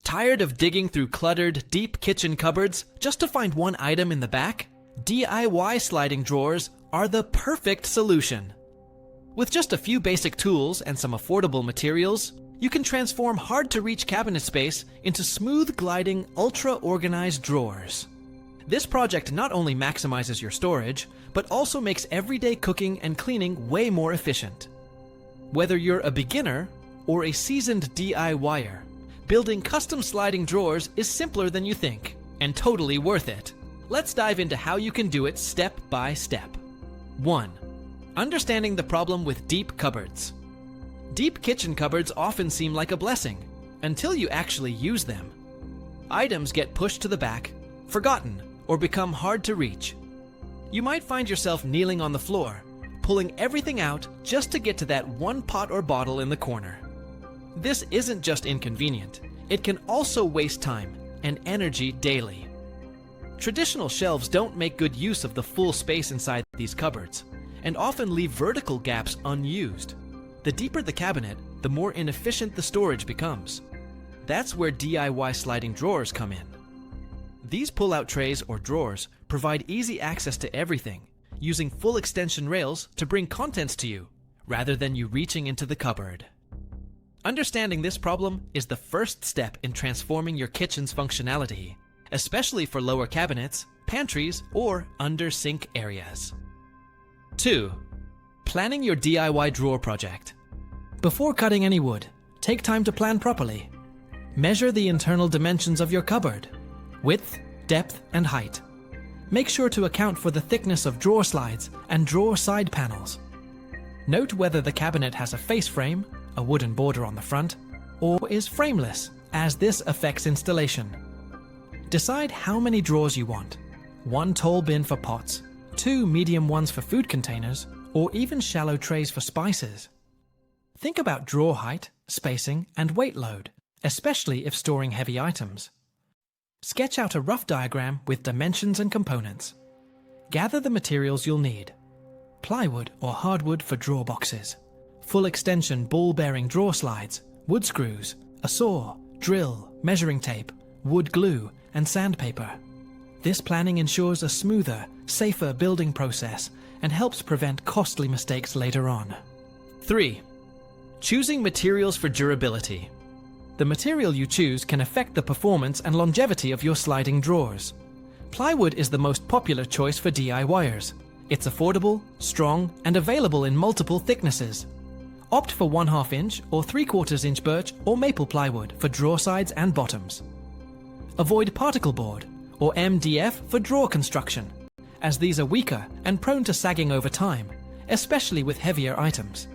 Tired of digging through cluttered, deep kitchen cupboards just to find one item in the back? DIY sliding drawers are the perfect solution. With just a few basic tools and some affordable materials, you can transform hard-to-reach cabinet space into smooth gliding, ultra-organized drawers. This project not only maximizes your storage, but also makes everyday cooking and cleaning way more efficient. Whether you're a beginner or a seasoned DIYer, building custom sliding drawers is simpler than you think, and totally worth it. Let's dive into how you can do it step by step. 1. Understanding the problem with deep cupboards. Deep kitchen cupboards often seem like a blessing, until you actually use them. Items get pushed to the back, forgotten, or become hard to reach. You might find yourself kneeling on the floor, pulling everything out just to get to that one pot or bottle in the corner. This isn't just inconvenient, it can also waste time and energy daily. Traditional shelves don't make good use of the full space inside these cupboards, and often leave vertical gaps unused. The deeper the cabinet, the more inefficient the storage becomes. That's where DIY sliding drawers come in. These pull-out trays or drawers provide easy access to everything, using full extension rails to bring contents to you, rather than you reaching into the cupboard. Understanding this problem is the first step in transforming your kitchen's functionality, especially for lower cabinets, pantries, or under-sink areas. 2. Planning your DIY drawer project. Before cutting any wood, take time to plan properly. Measure the internal dimensions of your cupboard: width, depth, and height. Make sure to account for the thickness of drawer slides and drawer side panels. Note whether the cabinet has a face frame, a wooden border on the front, or is frameless, as this affects installation. Decide how many drawers you want: 1 tall bin for pots, 2 medium ones for food containers, or even shallow trays for spices. Think about drawer height, spacing, and weight load, especially if storing heavy items. Sketch out a rough diagram with dimensions and components. Gather the materials you'll need: plywood or hardwood for drawer boxes, full extension ball-bearing drawer slides, wood screws, a saw, drill, measuring tape, wood glue, and sandpaper. This planning ensures a smoother, safer building process and helps prevent costly mistakes later on. 3. Choosing materials for durability. The material you choose can affect the performance and longevity of your sliding drawers. Plywood is the most popular choice for DIYers. It's affordable, strong, and available in multiple thicknesses. Opt for 1/2 inch or 3/4 inch birch or maple plywood for drawer sides and bottoms. Avoid particle board or MDF for drawer construction, as these are weaker and prone to sagging over time, especially with heavier items.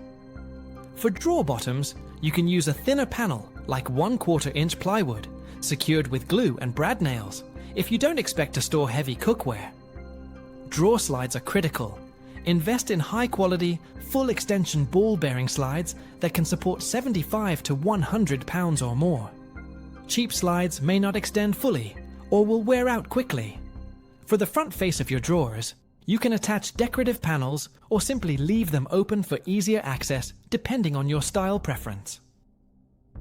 For drawer bottoms, you can use a thinner panel like 1/4 inch plywood, secured with glue and brad nails, if you don't expect to store heavy cookware. Drawer slides are critical. Invest in high-quality, full-extension ball-bearing slides that can support 75 to 100 pounds or more. Cheap slides may not extend fully, or will wear out quickly. For the front face of your drawers, you can attach decorative panels or simply leave them open for easier access depending on your style preference.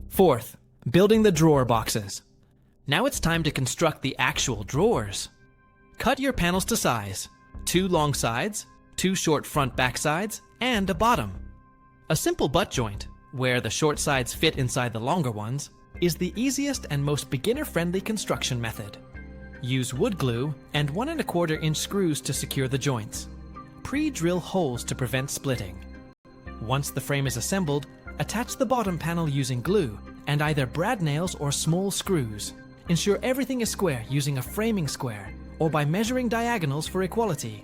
4th, building the drawer boxes. Now it's time to construct the actual drawers. Cut your panels to size: 2 long sides, 2 short front-back sides, and a bottom. A simple butt joint, where the short sides fit inside the longer ones, is the easiest and most beginner-friendly construction method. Use wood glue and 1 1/4 inch screws to secure the joints. Pre-drill holes to prevent splitting. Once the frame is assembled, attach the bottom panel using glue and either brad nails or small screws. Ensure everything is square using a framing square or by measuring diagonals for equality.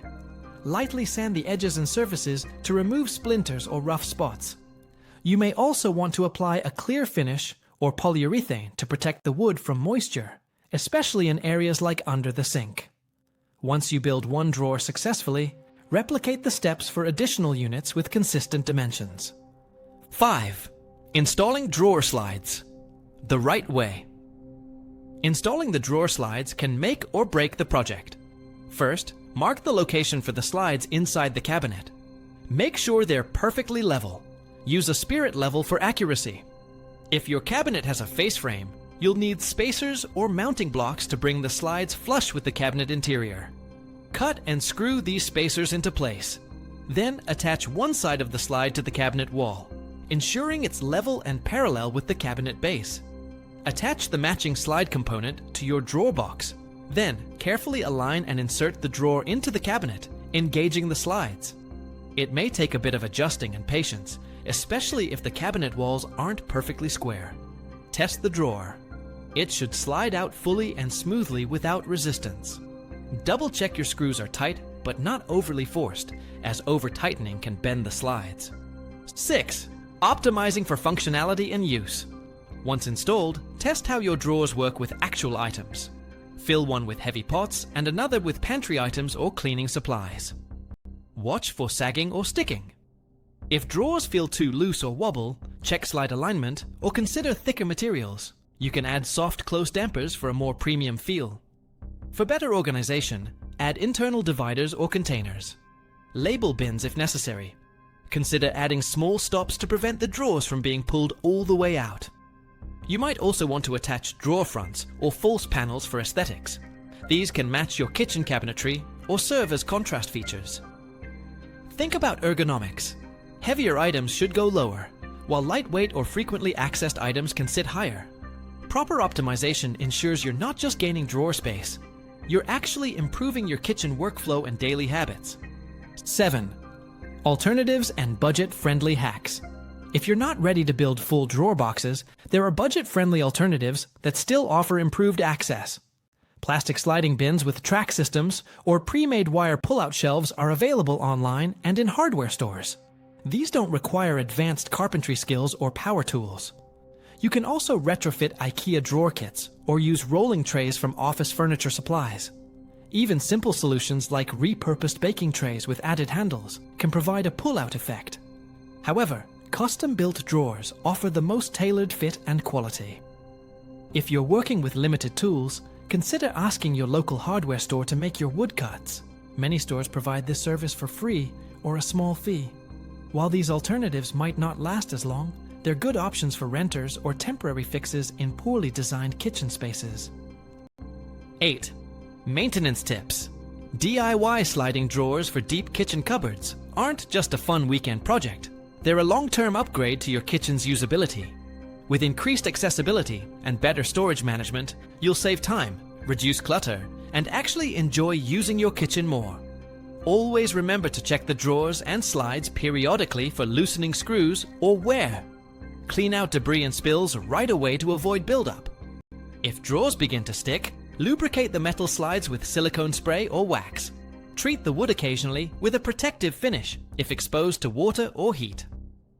Lightly sand the edges and surfaces to remove splinters or rough spots. You may also want to apply a clear finish or polyurethane to protect the wood from moisture, especially in areas like under the sink. Once you build one drawer successfully, replicate the steps for additional units with consistent dimensions. 5. Installing drawer slides. The right way. Installing the drawer slides can make or break the project. First, mark the location for the slides inside the cabinet. Make sure they're perfectly level. Use a spirit level for accuracy. If your cabinet has a face frame, You'll need spacers or mounting blocks to bring the slides flush with the cabinet interior. Cut and screw these spacers into place. Then attach one side of the slide to the cabinet wall, ensuring it's level and parallel with the cabinet base. Attach the matching slide component to your drawer box. Then, carefully align and insert the drawer into the cabinet, engaging the slides. It may take a bit of adjusting and patience, especially if the cabinet walls aren't perfectly square. Test the drawer. It should slide out fully and smoothly without resistance. Double check your screws are tight, but not overly forced, as over-tightening can bend the slides. 6. Optimizing for functionality and use. Once installed, test how your drawers work with actual items. Fill one with heavy pots and another with pantry items or cleaning supplies. Watch for sagging or sticking. If drawers feel too loose or wobble, check slide alignment or consider thicker materials. You can add soft close dampers for a more premium feel. For better organization, add internal dividers or containers. Label bins if necessary. Consider adding small stops to prevent the drawers from being pulled all the way out. You might also want to attach drawer fronts or false panels for aesthetics. These can match your kitchen cabinetry or serve as contrast features. Think about ergonomics. Heavier items should go lower, while lightweight or frequently accessed items can sit higher. Proper optimization ensures you're not just gaining drawer space, you're actually improving your kitchen workflow and daily habits. 7. Alternatives and budget-friendly hacks. If you're not ready to build full drawer boxes, there are budget-friendly alternatives that still offer improved access. Plastic sliding bins with track systems or pre-made wire pull-out shelves are available online and in hardware stores. These don't require advanced carpentry skills or power tools. You can also retrofit IKEA drawer kits or use rolling trays from office furniture supplies. Even simple solutions like repurposed baking trays with added handles can provide a pull-out effect. However, custom-built drawers offer the most tailored fit and quality. If you're working with limited tools, consider asking your local hardware store to make your woodcuts. Many stores provide this service for free or a small fee. While these alternatives might not last as long, they're good options for renters or temporary fixes in poorly designed kitchen spaces. 8. Maintenance tips. DIY sliding drawers for deep kitchen cupboards aren't just a fun weekend project. They're a long-term upgrade to your kitchen's usability. With increased accessibility and better storage management, you'll save time, reduce clutter, and actually enjoy using your kitchen more. Always remember to check the drawers and slides periodically for loosening screws or wear. Clean out debris and spills right away to avoid buildup. If drawers begin to stick, lubricate the metal slides with silicone spray or wax. Treat the wood occasionally with a protective finish if exposed to water or heat.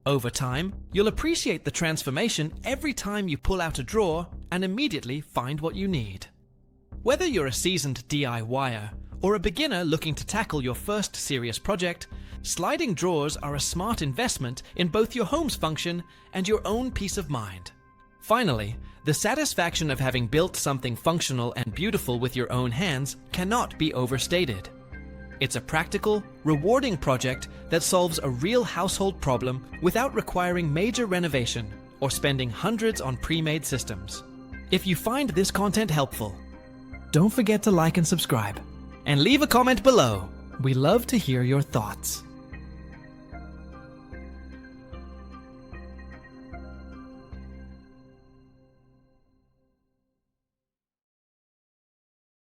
Over time, you'll appreciate the transformation every time you pull out a drawer and immediately find what you need. Whether you're a seasoned DIYer or a beginner looking to tackle your first serious project, sliding drawers are a smart investment in both your home's function and your own peace of mind. Finally, the satisfaction of having built something functional and beautiful with your own hands cannot be overstated. It's a practical, rewarding project that solves a real household problem without requiring major renovation or spending hundreds on pre-made systems. If you find this content helpful, don't forget to like and subscribe, and leave a comment below. We love to hear your thoughts.